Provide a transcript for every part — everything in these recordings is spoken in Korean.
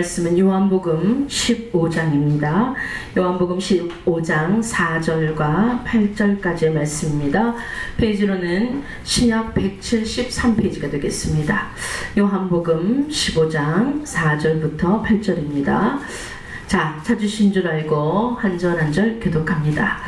말씀은 요한복음 15장입니다. 요한복음 15장 4절과 8절까지의 말씀입니다. 페이지로는 신약 173페이지가 되겠습니다. 요한복음 15장 4절부터 8절입니다. 자, 찾으신 줄 알고 한 절 한 절 교독합니다.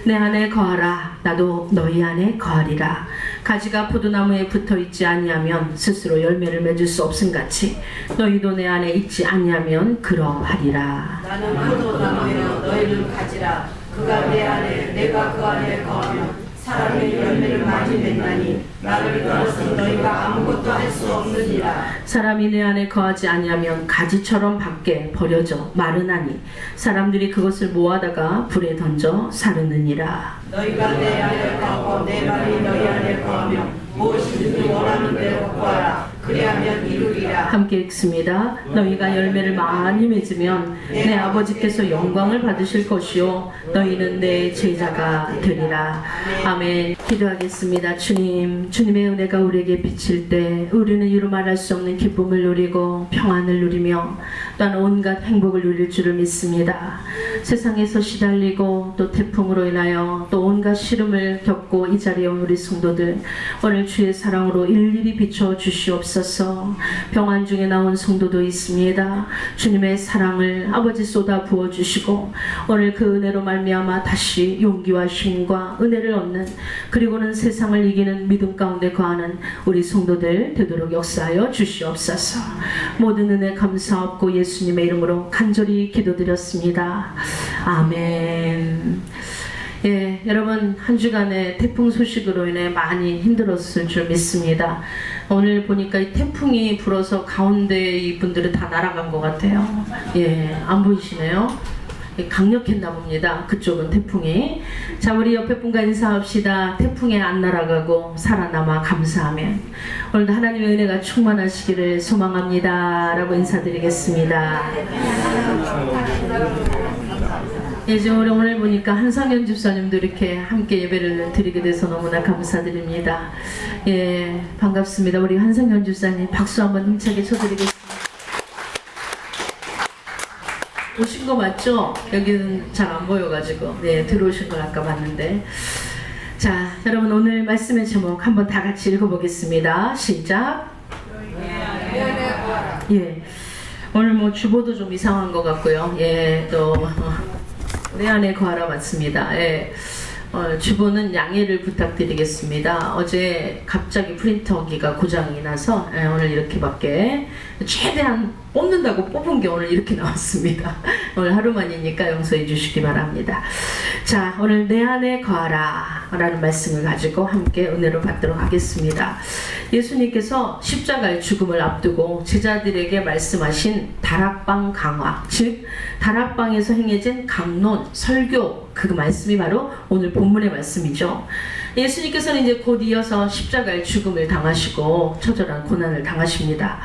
내 안에 거하라. 나도 너희 안에 거하리라. 가지가 포도나무에 붙어있지 아니하면 스스로 열매를 맺을 수 없음같이 너희도 내 안에 있지 아니하면 그러하리라. 나는 포도나무여 너희는 가지라. 그가 내 안에 내가 그 안에 거하면 사람의 열매를 많이 맺나니 나를 떠나서 너희가 아무것도 할 수 없느니라. 사람이 내 안에 거하지 아니하면 가지처럼 밖에 버려져 마르나니 사람들이 그것을 모아다가 불에 던져 사르느니라. 너희가 내 안에 거하고 내 말이 너희 안에 거하면 무엇이든지 원하는 대로 구하라. 그리하면 이루리라. 함께 읽습니다. 너희가 열매를 많이 맺으면 내 아버지께서 영광을 받으실 것이요 너희는 내 제자가 되리라. 아멘. 기도하겠습니다. 주님, 주님의 은혜가 우리에게 비칠 때 우리는 이루 말할 수 없는 기쁨을 누리고 평안을 누리며 또한 온갖 행복을 누릴 줄을 믿습니다. 세상에서 시달리고 또 태풍으로 인하여 또 온갖 시름을 겪고 이 자리에 온 우리 성도들, 오늘 주의 사랑으로 일일이 비춰 주시옵소서. 병환 중에 나온 성도도 있습니다. 주님의 사랑을 아버지 쏟아 부어주시고 오늘 그 은혜로 말미암아 다시 용기와 힘과 은혜를 얻는, 그리고는 세상을 이기는 믿음 가운데 거하는 우리 성도들 되도록 역사하여 주시옵소서. 모든 은혜 감사하옵고 예수님의 이름으로 간절히 기도드렸습니다. 아멘. 예, 여러분 한 주간의 태풍 소식으로 인해 많이 힘들었을 줄 믿습니다. 오늘 보니까 이 태풍이 불어서 가운데 이 분들은 다 날아간 것 같아요. 예, 안 보이시네요. 강력했나 봅니다. 그쪽은 태풍이. 자, 우리 옆에 분과 인사합시다. 태풍에 안 날아가고 살아남아 감사하면 오늘도 하나님의 은혜가 충만하시기를 소망합니다 라고 인사드리겠습니다. 예, 우리 오늘 보니까 한상현 집사님도 이렇게 함께 예배를 드리게 돼서 너무나 감사드립니다. 예, 반갑습니다. 우리 한상현 집사님 박수 한번 힘차게 쳐드리겠습니다. 오신 거 맞죠? 여기는 잘 안 보여가지고 네, 들어오신 걸 아까 봤는데. 자, 여러분 오늘 말씀의 제목 한번 다 같이 읽어보겠습니다. 시작. 예, 오늘 뭐 주보도 좀 이상한 것 같고요. 예, 또 내 안에 거하라 맞습니다. 예. 주보는 양해를 부탁드리겠습니다. 어제 갑자기 프린터기가 고장이 나서 오늘 이렇게밖에 최대한 뽑는다고 뽑은 게 오늘 이렇게 나왔습니다. 오늘 하루만이니까 용서해 주시기 바랍니다. 자, 오늘 내 안에 거하라 라는 말씀을 가지고 함께 은혜로 받도록 하겠습니다. 예수님께서 십자가의 죽음을 앞두고 제자들에게 말씀하신 다락방 강화, 즉 다락방에서 행해진 강론, 설교, 그 말씀이 바로 오늘 본문의 말씀이죠. 예수님께서는 이제 곧 이어서 십자가의 죽음을 당하시고 처절한 고난을 당하십니다.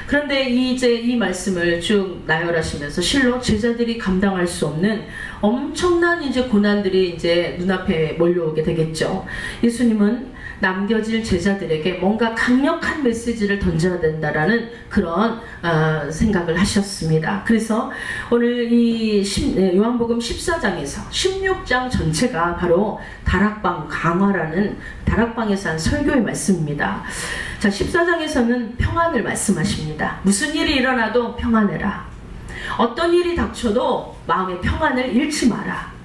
그런데 이제 이 말씀을 쭉 나열하시면서 실로 제자들이 감당할 수 없는 엄청난 이제 고난들이 이제 눈앞에 몰려오게 되겠죠. 예수님은 남겨질 제자들에게 뭔가 강력한 메시지를 던져야 된다라는 그런 생각을 하셨습니다. 그래서 오늘 이 요한복음 14장에서 16장 전체가 바로 다락방 강화라는 다락방에서 한 설교의 말씀입니다. 자, 14장에서는 평안을 말씀하십니다. 무슨 일이 일어나도 평안해라. 어떤 일이 닥쳐도 마음의 평안을 잃지 마라.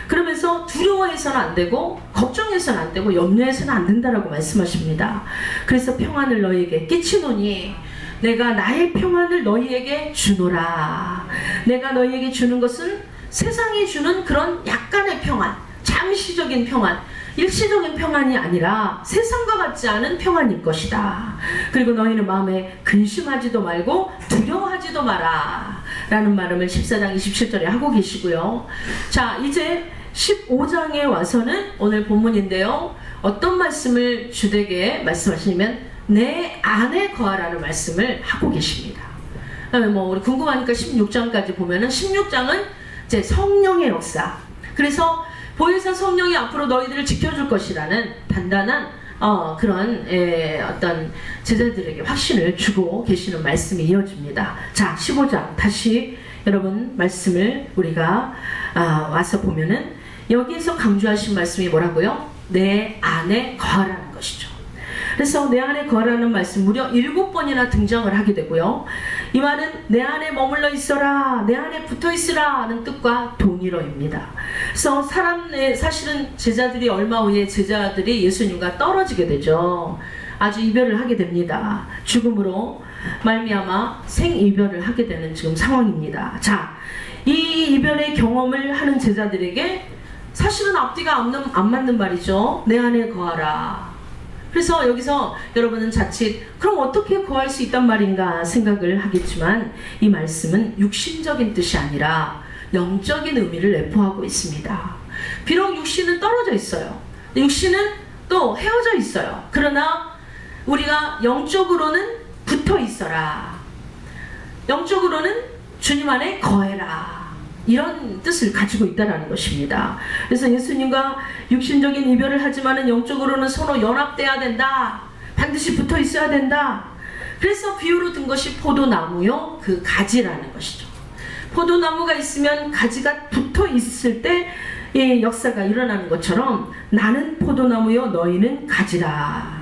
그러면서 두려워해서는 안 되고 걱정해서는 안 되고 염려해서는 안 된다라고 말씀하십니다. 그래서 평안을 너희에게 끼치노니 내가 나의 평안을 너희에게 주노라. 내가 너희에게 주는 것은 세상이 주는 그런 약간의 평안, 잠시적인 평안, 일시적인 평안이 아니라 세상과 같지 않은 평안일 것이다. 그리고 너희는 마음에 근심하지도 말고 두려워하지도 마라 라는 말씀을 14장 27절에 하고 계시고요. 자, 이제 15장에 와서는 오늘 본문인데요, 어떤 말씀을 주되게 말씀하시냐면 내 안에 거하라는 말씀을 하고 계십니다. 그다음에 뭐 우리 궁금하니까 16장까지 보면은 16장은 이제 성령의 역사, 그래서 보혜사 성령이 앞으로 너희들을 지켜줄 것이라는 단단한 그런 어떤 제자들에게 확신을 주고 계시는 말씀이 이어집니다. 자, 15장 다시 여러분 말씀을 우리가 와서 보면은 여기에서 강조하신 말씀이 뭐라고요? 내 안에 거하라는 것이죠. 그래서 내 안에 거하라는 말씀 무려 7번이나 등장을 하게 되고요. 이 말은 내 안에 머물러 있어라, 내 안에 붙어 있으라 하는 뜻과 동일어입니다. 그래서 사실은 제자들이 얼마 후에 제자들이 예수님과 떨어지게 되죠. 아주 이별을 하게 됩니다. 죽음으로 말미암아 생이별을 하게 되는 지금 상황입니다. 자, 이 이별의 경험을 하는 제자들에게 사실은 앞뒤가 안 맞는 말이죠. 내 안에 거하라. 그래서 여기서 여러분은 자칫 그럼 어떻게 거할 수 있단 말인가 생각을 하겠지만 이 말씀은 육신적인 뜻이 아니라 영적인 의미를 내포하고 있습니다. 비록 육신은 떨어져 있어요. 육신은 또 헤어져 있어요. 그러나 우리가 영적으로는 붙어 있어라. 영적으로는 주님 안에 거해라. 이런 뜻을 가지고 있다는 것입니다. 그래서 예수님과 육신적인 이별을 하지만은 영적으로는 서로 연합돼야 된다. 반드시 붙어 있어야 된다. 그래서 비유로 든 것이 포도나무요, 그 가지라는 것이죠. 포도나무가 있으면 가지가 붙어 있을 때 이 역사가 일어나는 것처럼 나는 포도나무요, 너희는 가지라.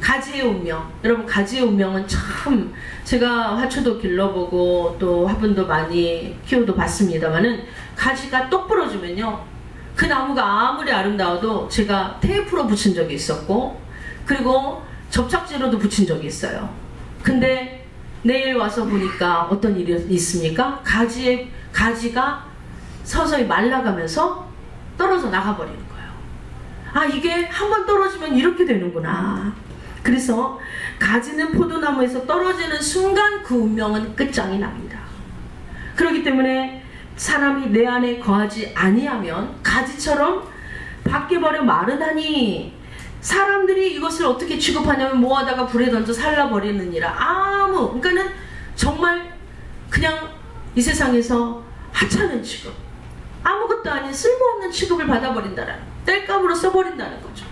가지의 운명. 여러분, 가지의 운명은 참 제가 화초도 길러보고 또 화분도 많이 키워도 봤습니다만은 가지가 똑 부러지면요, 그 나무가 아무리 아름다워도 제가 테이프로 붙인 적이 있었고 그리고 접착제로도 붙인 적이 있어요. 근데 내일 와서 보니까 어떤 일이 있습니까? 가지가 서서히 말라가면서 떨어져 나가버리는 거예요. 이게 한번 떨어지면 이렇게 되는구나. 그래서 가지는 포도나무에서 떨어지는 순간 그 운명은 끝장이 납니다. 그렇기 때문에 사람이 내 안에 거하지 아니하면 가지처럼 밖에버려 마르다니, 사람들이 이것을 어떻게 취급하냐면 모아다가 불에 던져 살라버리느니라. 그러니까는 정말 그냥 이 세상에서 하찮은 취급, 아무것도 아닌 쓸모없는 취급을 받아버린다는, 땔감으로 써버린다는 거죠.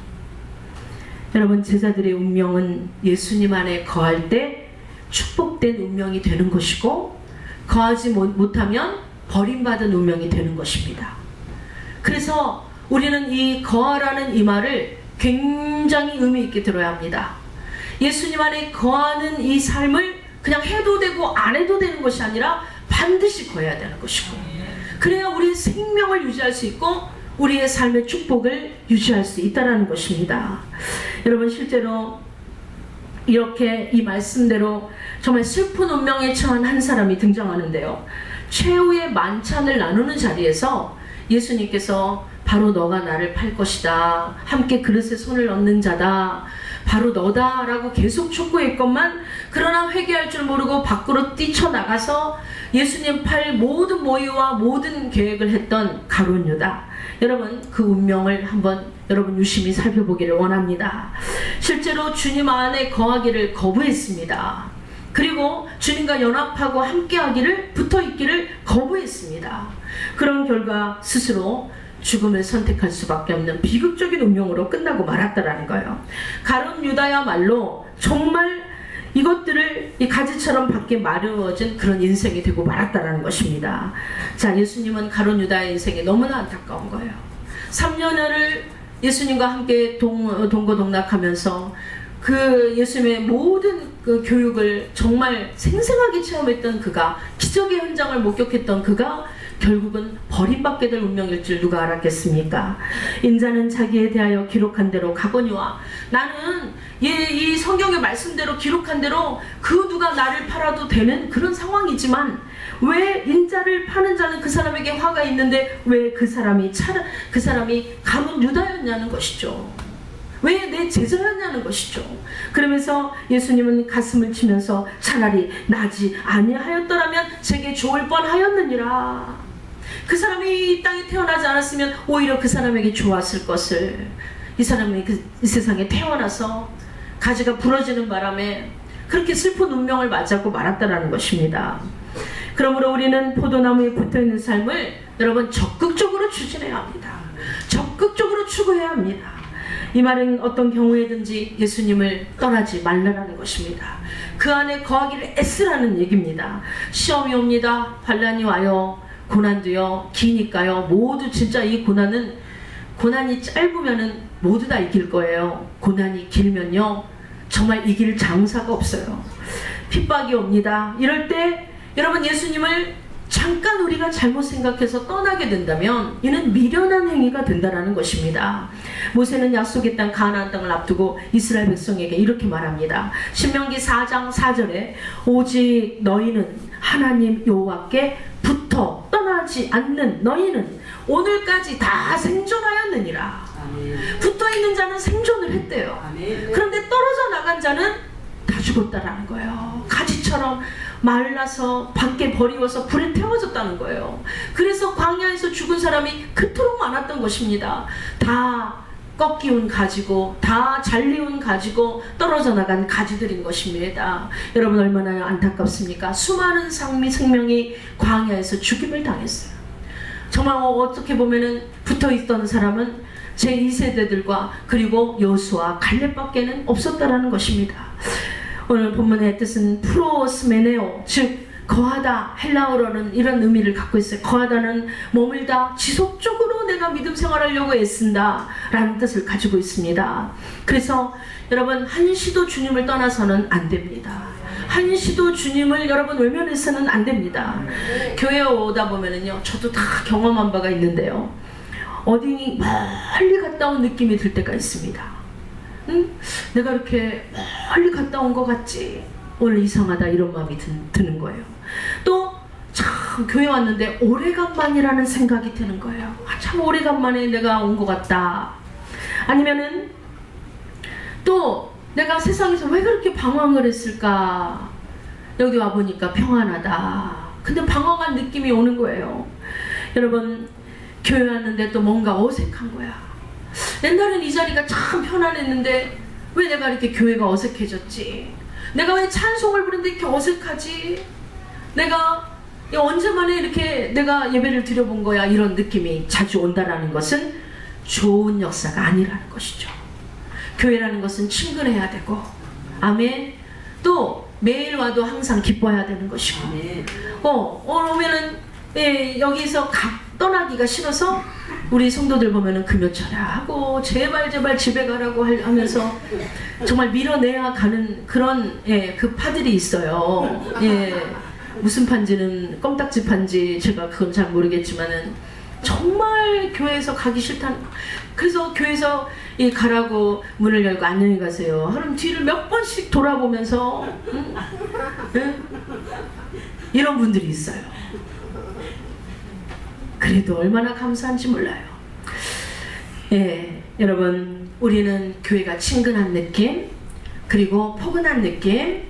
여러분, 제자들의 운명은 예수님 안에 거할 때 축복된 운명이 되는 것이고 거하지 못하면 버림받은 운명이 되는 것입니다. 그래서 우리는 이 거하라는 이 말을 굉장히 의미 있게 들어야 합니다. 예수님 안에 거하는 이 삶을 그냥 해도 되고 안 해도 되는 것이 아니라 반드시 거해야 되는 것이고, 그래야 우리의 생명을 유지할 수 있고 우리의 삶의 축복을 유지할 수 있다는 것입니다. 여러분, 실제로 이렇게 이 말씀대로 정말 슬픈 운명에 처한 한 사람이 등장하는데요. 최후의 만찬을 나누는 자리에서 예수님께서 바로 너가 나를 팔 것이다, 함께 그릇에 손을 얹는 자다, 바로 너다 라고 계속 촉구했건만, 그러나 회개할 줄 모르고 밖으로 뛰쳐나가서 예수님 팔 모든 모의와 모든 계획을 했던 가룟 유다, 여러분 그 운명을 한번 여러분 유심히 살펴보기를 원합니다. 실제로 주님 안에 거하기를 거부했습니다. 그리고 주님과 연합하고 함께하기를, 붙어있기를 거부했습니다. 그런 결과 스스로 죽음을 선택할 수밖에 없는 비극적인 운명으로 끝나고 말았다라는 거예요. 가룟 유다야말로 정말 이것들을 이 가지처럼 밖에 마르어진 그런 인생이 되고 말았다라는 것입니다. 자, 예수님은 가룟 유다의 인생이 너무나 안타까운 거예요. 3년을 예수님과 함께 동거동락하면서 그 예수님의 모든 그 교육을 정말 생생하게 체험했던 그가, 기적의 현장을 목격했던 그가 결국은 버림받게 될 운명일 줄 누가 알았겠습니까? 인자는 자기에 대하여 기록한 대로 가거니와, 나는 이 성경의 말씀대로 기록한 대로 그 누가 나를 팔아도 되는 그런 상황이지만 왜 인자를 파는 자는 그 사람에게 화가 있는데 왜 그 사람이 가룟 유다였냐는 것이죠. 왜 내 제자였냐는 것이죠. 그러면서 예수님은 가슴을 치면서 차라리 나지 아니하였더라면 제게 좋을 뻔하였느니라. 그 사람이 이 땅에 태어나지 않았으면 오히려 그 사람에게 좋았을 것을, 이 사람이 이 세상에 태어나서 가지가 부러지는 바람에 그렇게 슬픈 운명을 맞았고 말았다라는 것입니다. 그러므로 우리는 포도나무에 붙어있는 삶을 여러분 적극적으로 추진해야 합니다. 적극적으로 추구해야 합니다. 이 말은 어떤 경우에든지 예수님을 떠나지 말라라는 것입니다. 그 안에 거하기를 애쓰라는 얘기입니다. 시험이 옵니다. 환난이 와요. 고난도요. 기니까요. 모두 진짜 이 고난이 짧으면은 모두 다 이길 거예요. 고난이 길면요. 정말 이길 장사가 없어요. 핍박이 옵니다. 이럴 때 여러분 예수님을 잠깐 우리가 잘못 생각해서 떠나게 된다면 이는 미련한 행위가 된다는 것입니다. 모세는 약속의 땅 가나안 땅을 앞두고 이스라엘 백성에게 이렇게 말합니다. 신명기 4장 4절에 오직 너희는 하나님 여호와께 붙어 떠나지 않는 너희는 오늘까지 다 생존하였느니라. 붙어있는 자는 생존을 했대요. 그런데 떨어져 나간 자는 다 죽었다라는 거예요. 가지처럼 말라서 밖에 버리워서 불에 태워졌다는 거예요. 그래서 광야에서 죽은 사람이 그토록 많았던 것입니다. 다 꺾이운 가지고 다 잘리운 가지고 떨어져 나간 가지들인 것입니다. 여러분 얼마나 안타깝습니까? 수많은 생명이 광야에서 죽임을 당했어요. 정말 어떻게 보면은 붙어있던 사람은 제2세대들과 그리고 여호수아 갈렙밖에는 없었다라는 것입니다. 오늘 본문의 뜻은 프로스메네오, 즉 거하다, 헬라어로는 이런 의미를 갖고 있어요. 거하다는 머물다, 지속적으로 내가 믿음 생활하려고 애쓴다 라는 뜻을 가지고 있습니다. 그래서 여러분 한시도 주님을 떠나서는 안 됩니다. 한시도 주님을 여러분 외면해서는 안 됩니다. 교회에 오다 보면은요, 저도 다 경험한 바가 있는데요, 어디 멀리 갔다 온 느낌이 들 때가 있습니다. 응? 내가 이렇게 멀리 갔다 온 것 같지? 오늘 이상하다 이런 마음이 드는 거예요. 또 참 교회 왔는데 오래간만이라는 생각이 드는 거예요. 참 오래간만에 내가 온 것 같다. 아니면은 또 내가 세상에서 왜 그렇게 방황을 했을까? 여기 와보니까 평안하다. 근데 방황한 느낌이 오는 거예요. 여러분 교회 왔는데 또 뭔가 어색한 거야. 옛날엔 이 자리가 참 편안했는데 왜 내가 이렇게 교회가 어색해졌지? 내가 왜 찬송을 부르는데 이렇게 어색하지? 내가 언제 만에 이렇게 내가 예배를 드려본 거야? 이런 느낌이 자주 온다라는 것은 좋은 역사가 아니라는 것이죠. 교회라는 것은 친근해야 되고, 아멘. 또 매일 와도 항상 기뻐해야 되는 것이고, 오늘 오면은 여기서 떠나기가 싫어서 우리 성도들 보면은 금요철야 하고 제발 집에 가라고 하면서 정말 밀어내야 가는 그런 그 파들이 있어요. 무슨 판지는 껌딱지 판지 제가 그건 잘 모르겠지만은 정말 교회에서 가기 싫다는. 그래서 교회에서 가라고 문을 열고 안녕히 가세요. 그럼 뒤를 몇 번씩 돌아보면서 이런 분들이 있어요. 그래도 얼마나 감사한지 몰라요. 여러분 우리는 교회가 친근한 느낌, 그리고 포근한 느낌,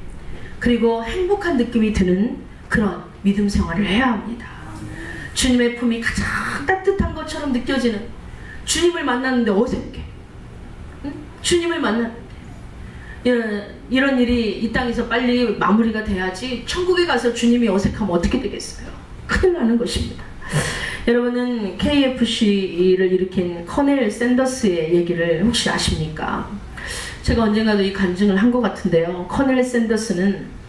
그리고 행복한 느낌이 드는 그런 믿음 생활을 해야 합니다. 주님의 품이 가장 따뜻한 것처럼 느껴지는, 주님을 만났는데 어색해. 응? 주님을 만났는데 이런 일이 이 땅에서 빨리 마무리가 돼야지 천국에 가서 주님이 어색하면 어떻게 되겠어요? 큰일 나는 것입니다. 여러분은 KFC를 일으킨 커넬 샌더스의 얘기를 혹시 아십니까? 제가 언젠가도 이 간증을 한 것 같은데요. 커넬 샌더스는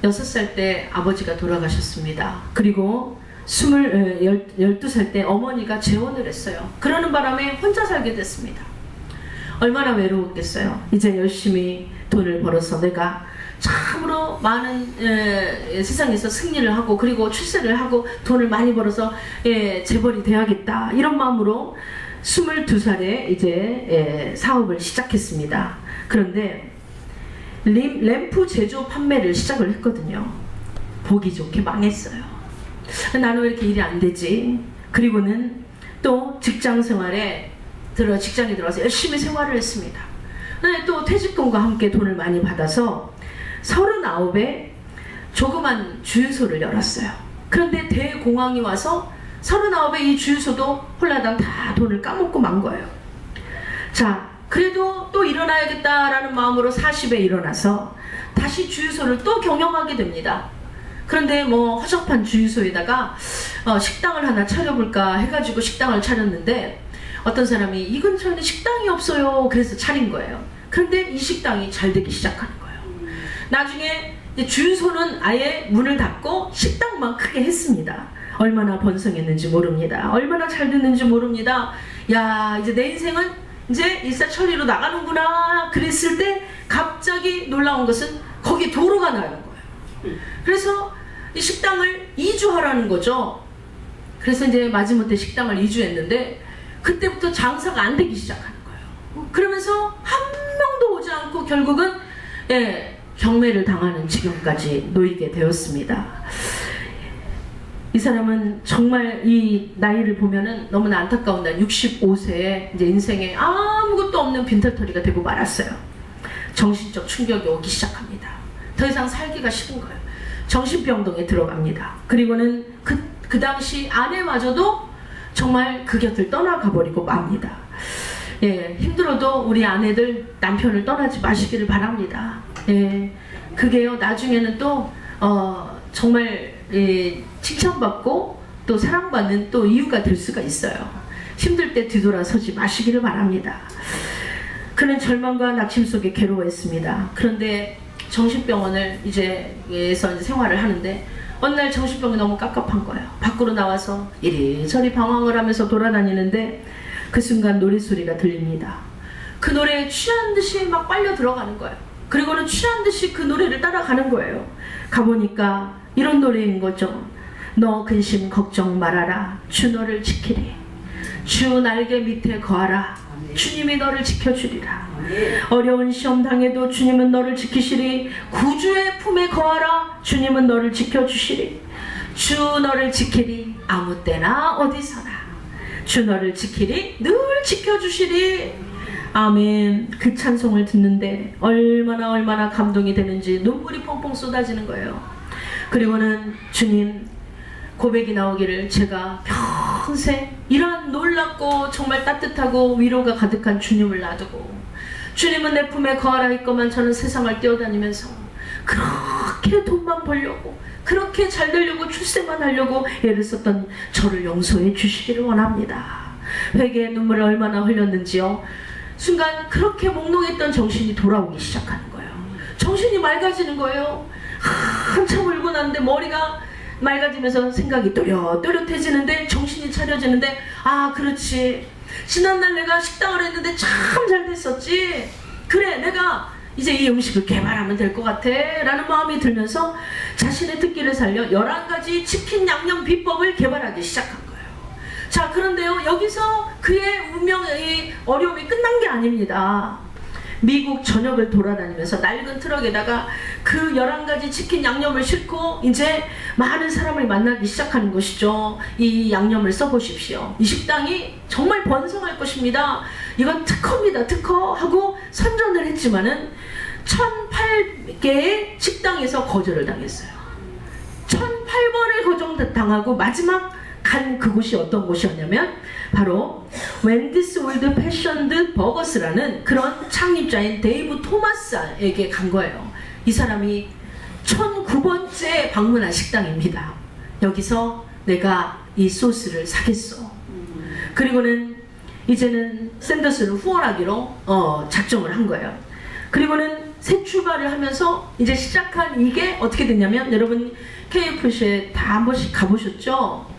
6살 때 아버지가 돌아가셨습니다. 그리고 12살 때 어머니가 재혼을 했어요. 그러는 바람에 혼자 살게 됐습니다. 얼마나 외로웠겠어요. 이제 열심히 돈을 벌어서 내가 참으로 많은 세상에서 승리를 하고 그리고 출세를 하고 돈을 많이 벌어서 재벌이 돼야겠다, 이런 마음으로 22살에 이제 사업을 시작했습니다. 그런데 램프 제조 판매를 시작을 했거든요. 보기 좋게 망했어요. 나는 왜 이렇게 일이 안 되지? 그리고는 또 직장에 들어서 열심히 생활을 했습니다. 또 퇴직금과 함께 돈을 많이 받아서 39에 조그만 주유소를 열었어요. 그런데 대공황이 와서 39에 이 주유소도 홀라당 다 돈을 까먹고 만 거예요. 자, 그래도 또 일어나야겠다라는 마음으로 40에 일어나서 다시 주유소를 또 경영하게 됩니다. 그런데 뭐 허접한 주유소에다가 식당을 하나 차려볼까 해가지고 식당을 차렸는데 어떤 사람이 이 근처에는 식당이 없어요. 그래서 차린 거예요. 그런데 이 식당이 잘 되기 시작하는 거예요. 나중에 이제 주유소는 아예 문을 닫고 식당만 크게 했습니다. 얼마나 번성했는지 모릅니다. 얼마나 잘 됐는지 모릅니다. 야, 이제 내 인생은 이제 일사천리로 나가는구나 그랬을 때 갑자기 놀라운 것은 거기 도로가 나는 거예요. 그래서 이 식당을 이주하라는 거죠. 그래서 이제 마지못해 식당을 이주했는데 그때부터 장사가 안 되기 시작하는 거예요. 그러면서 한 명도 오지 않고 결국은 경매를 당하는 지경까지 놓이게 되었습니다. 이 사람은 정말 이 나이를 보면은 너무나 안타까운 나이, 65세에 이제 인생에 아무것도 없는 빈털터리가 되고 말았어요. 정신적 충격이 오기 시작합니다. 더 이상 살기가 싫은 거예요. 정신병동에 들어갑니다. 그리고는 그 당시 아내마저도 정말 그 곁을 떠나가 버리고 맙니다. 힘들어도 우리 아내들 남편을 떠나지 마시기를 바랍니다. 그게요 나중에는 또 정말 칭찬받고 또 사랑받는 또 이유가 될 수가 있어요. 힘들 때 뒤돌아서지 마시기를 바랍니다. 그는 절망과 낙심 속에 괴로워했습니다. 그런데 정신병원을 에서 생활을 하는데 어느 날 정신병이 너무 깝깝한 거예요. 밖으로 나와서 이리저리 방황을 하면서 돌아다니는데 그 순간 노랫소리가 들립니다. 그 노래에 취한 듯이 막 빨려 들어가는 거예요. 그리고는 취한 듯이 그 노래를 따라가는 거예요. 가보니까 이런 노래인 거죠. 너 근심 걱정 말아라. 주 너를 지키리. 주 날개 밑에 거하라. 주님이 너를 지켜주리라. 어려운 시험 당해도 주님은 너를 지키시리. 구주의 품에 거하라. 주님은 너를 지켜주시리. 주 너를 지키리. 아무 때나 어디서나. 주 너를 지키리. 늘 지켜주시리. 아멘. 그 찬송을 듣는데 얼마나 감동이 되는지 눈물이 펑펑 쏟아지는 거예요. 그리고는 주님 고백이 나오기를 제가 평생 이런 놀랍고 정말 따뜻하고 위로가 가득한 주님을 놔두고 주님은 내 품에 거하라 했건만 저는 세상을 뛰어다니면서 그렇게 돈만 벌려고 그렇게 잘 되려고 출세만 하려고 애를 썼던 저를 용서해 주시기를 원합니다. 회개의 눈물을 얼마나 흘렸는지요. 순간 그렇게 몽롱했던 정신이 돌아오기 시작하는 거예요. 정신이 맑아지는 거예요. 한참 울고 났는데 머리가 맑아지면서 생각이 또렷또렷해지는데 정신이 차려지는데 아 그렇지 지난날 내가 식당을 했는데 참 잘 됐었지. 그래 내가 이제 이 음식을 개발하면 될 것 같아 라는 마음이 들면서 자신의 특기를 살려 11가지 치킨 양념 비법을 개발하기 시작한 거예요. 자 그런데요 여기서 그의 운명의 어려움이 끝난 게 아닙니다. 미국 전역을 돌아다니면서 낡은 트럭에다가 그 11가지 치킨 양념을 싣고 이제 많은 사람을 만나기 시작하는 것이죠. 이 양념을 써보십시오. 이 식당이 정말 번성할 것입니다. 이건 특허입니다. 특허 하고 선전을 했지만은 1008개의 식당에서 거절을 당했어요. 1008번을 거절당하고 마지막 간 그곳이 어떤 곳이었냐면 바로 웬디스 월드 패션드 버거스라는 그런 창립자인 데이브 토마스에게 간 거예요. 이 사람이 1009번째 방문한 식당입니다. 여기서 내가 이 소스를 사겠어. 그리고는 이제는 샌더스를 후원하기로 작정을 한 거예요. 그리고는 새 출발을 하면서 이제 시작한 이게 어떻게 됐냐면 여러분 KFC에 다 한 번씩 가보셨죠?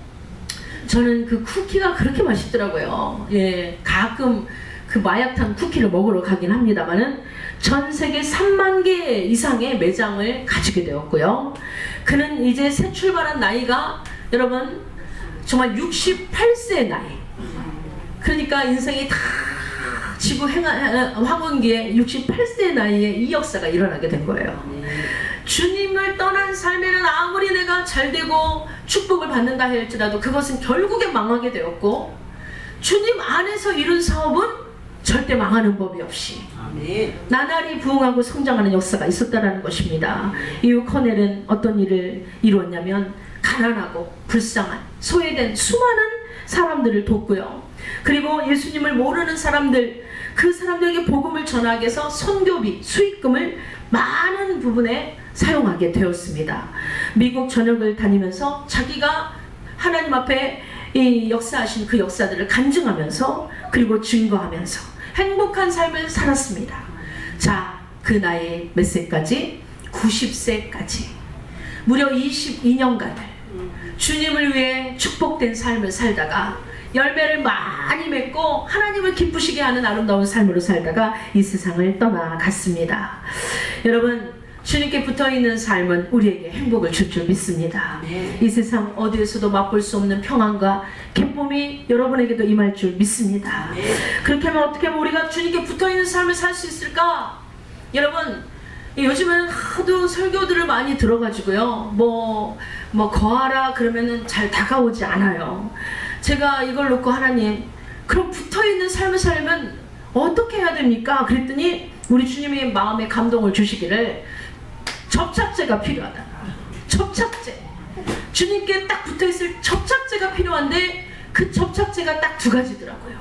저는 그 쿠키가 그렇게 맛있더라고요. 가끔 그 마약탄 쿠키를 먹으러 가긴 합니다만은 전 세계 3만 개 이상의 매장을 가지게 되었고요. 그는 이제 새 출발한 나이가 여러분 정말 68세의 나이. 그러니까 인생이 다 지구 황혼기에 68세의 나이에 이 역사가 일어나게 된 거예요. 주님을 떠난 삶에는 아무리 내가 잘되고 축복을 받는다 할지라도 그것은 결국에 망하게 되었고 주님 안에서 이룬 사업은 절대 망하는 법이 없이 나날이 부흥하고 성장하는 역사가 있었다는 것입니다. 이후 커넬은 어떤 일을 이루었냐면 가난하고 불쌍한 소외된 수많은 사람들을 돕고요. 그리고 예수님을 모르는 사람들 그 사람들에게 복음을 전하기 위해서 선교비 수익금을 많은 부분에 사용하게 되었습니다. 미국 전역을 다니면서 자기가 하나님 앞에 이 역사하신 그 역사들을 간증하면서 그리고 증거하면서 행복한 삶을 살았습니다. 자, 그 나이 몇 세까지? 90세까지 무려 22년간을 주님을 위해 축복된 삶을 살다가 열매를 많이 맺고 하나님을 기쁘시게 하는 아름다운 삶으로 살다가 이 세상을 떠나갔습니다. 여러분, 주님께 붙어있는 삶은 우리에게 행복을 줄 줄 믿습니다. 이 세상 어디에서도 맛볼 수 없는 평안과 기쁨이 여러분에게도 임할 줄 믿습니다. 그렇게 하면 어떻게 하면 우리가 주님께 붙어있는 삶을 살 수 있을까? 여러분, 요즘에는 하도 설교들을 많이 들어가지고요, 뭐 거하라 그러면은 잘 다가오지 않아요. 제가 이걸 놓고 하나님, 그럼 붙어있는 삶을 살려면 어떻게 해야 됩니까? 그랬더니 우리 주님이 마음에 감동을 주시기를 접착제가 필요하다. 접착제. 주님께 딱 붙어있을 접착제가 필요한데 그 접착제가 딱 두 가지더라고요.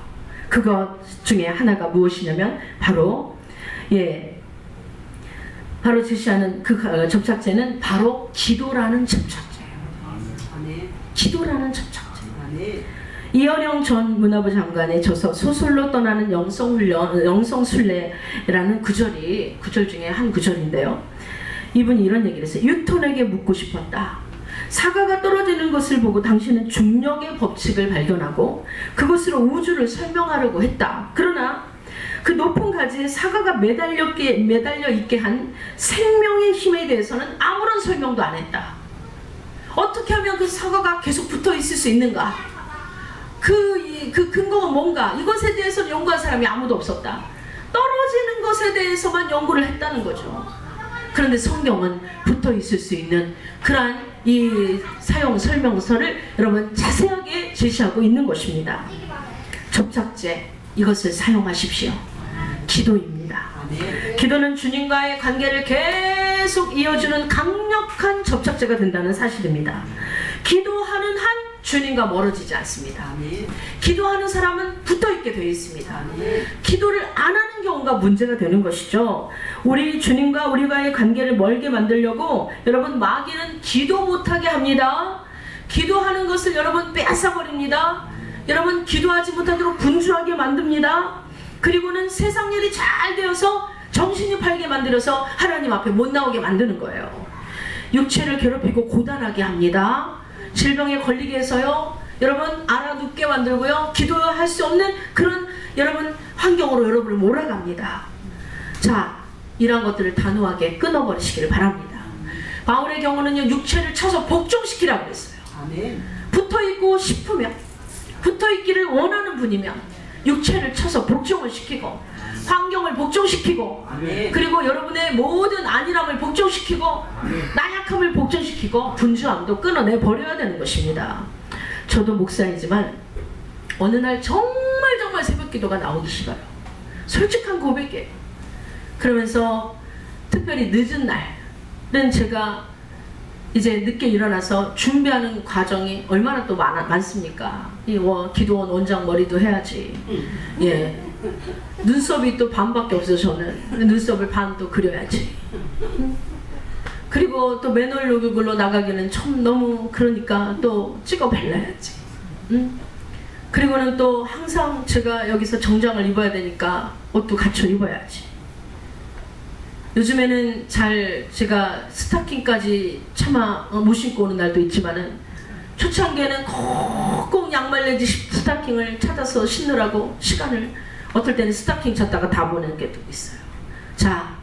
그것 중에 하나가 무엇이냐면 바로 바로 제시하는 그 접착제는 바로 기도라는 접착제예요. 기도라는 접착제. 이어령 전 문화부 장관의 저서 소설로 떠나는 영성순례라는 구절 중에 한 구절인데요. 이분이 이런 얘기를 했어요. 뉴턴에게 묻고 싶었다. 사과가 떨어지는 것을 보고 당신은 중력의 법칙을 발견하고 그것으로 우주를 설명하려고 했다. 그러나 그 높은 가지에 사과가 매달려 있게 한 생명의 힘에 대해서는 아무런 설명도 안 했다. 어떻게 하면 그 사과가 계속 붙어 있을 수 있는가? 그 근거가 뭔가? 이것에 대해서 연구한 사람이 아무도 없었다. 떨어지는 것에 대해서만 연구를 했다는 거죠. 그런데 성경은 붙어 있을 수 있는 그러한 이 사용 설명서를 여러분 자세하게 제시하고 있는 것입니다. 접착제, 이것을 사용하십시오. 기도입니다. 기도는 주님과의 관계를 계속 이어주는 강력한 접착제가 된다는 사실입니다. 기도하는 한 주님과 멀어지지 않습니다. 기도하는 사람은 붙어있게 되어 있습니다. 기도를 안 하는 경우가 문제가 되는 것이죠. 우리 주님과 우리와의 관계를 멀게 만들려고 여러분 마귀는 기도 못하게 합니다. 기도하는 것을 여러분 빼앗아버립니다. 여러분 기도하지 못하도록 분주하게 만듭니다. 그리고는 세상 일이 잘 되어서 정신이 팔게 만들어서 하나님 앞에 못 나오게 만드는 거예요. 육체를 괴롭히고 고단하게 합니다. 질병에 걸리게 해서요, 여러분 알아눕게 만들고요, 기도할 수 없는 그런 여러분 환경으로 여러분을 몰아갑니다. 자, 이러한 것들을 단호하게 끊어버리시기를 바랍니다. 바울의 경우는요, 육체를 쳐서 복종시키라고 그랬어요. 붙어있고 싶으면, 붙어있기를 원하는 분이면 육체를 쳐서 복종을 시키고 환경을 복종시키고 그리고 여러분의 모든 안일함을 복종시키고 나약함을 복종시키고 분주함도 끊어내 버려야 되는 것입니다. 저도 목사이지만 어느 날 정말 새벽기도가 나오기 싫어요. 솔직한 고백이에요. 그러면서 특별히 늦은 날은 제가 이제 늦게 일어나서 준비하는 과정이 얼마나 또 많습니까? 이 기도원 원장 머리도 해야지. 예. 눈썹이 또 반밖에 없어요. 저는 눈썹을 반 또 그려야지. 그리고 또 매너룩으로 나가기는 참 너무 그러니까 또 찍어 발라야지. 그리고는 또 항상 제가 여기서 정장을 입어야 되니까 옷도 갖춰 입어야지. 요즘에는 제가 스타킹까지 차마 못 신고 오는 날도 있지만은 초창기에는 꼭 양말 내지 스타킹을 찾아서 신느라고 시간을 어떨 때는 스타킹 찾다가 다 보내는 게 또 있어요. 자,